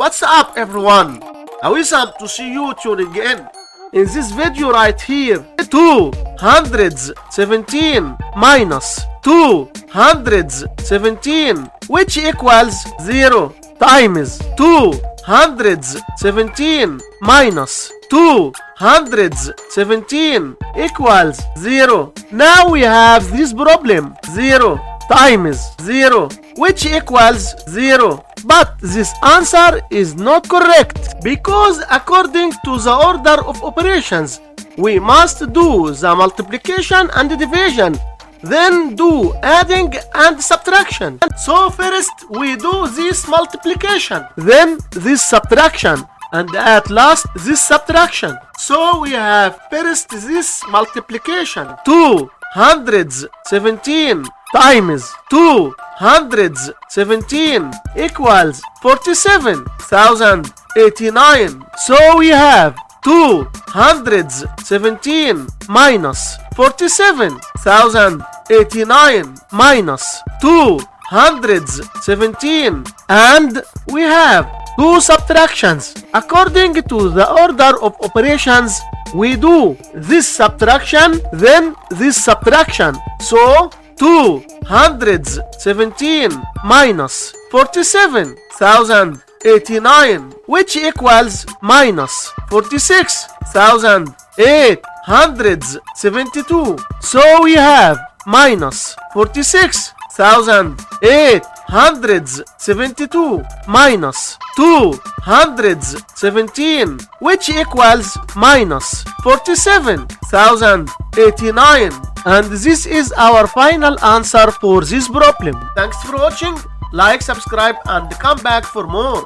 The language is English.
What's up, everyone? Awesome to see you tuning in. In this video right here, 217 minus 217, which equals 0, times 217 minus 217 equals 0. Now we have this problem, 0 times 0, which equals 0. But this answer is not correct, because according to the order of operations, we must do the multiplication and division, then do adding and subtraction. So first we do this multiplication, then this subtraction, and at last this subtraction. So we have first this multiplication, 217 times 217 equals 47,089. So we have 217 minus 47,089 minus 217, and we have two subtractions. According to the order of operations, we do this subtraction, then this subtraction. So 217 minus 47,089, which equals minus 46,872. So we have minus 46,872 minus 217, which equals minus 47,089. And this is our final answer for this problem. Thanks for watching. Like, subscribe, and come back for more.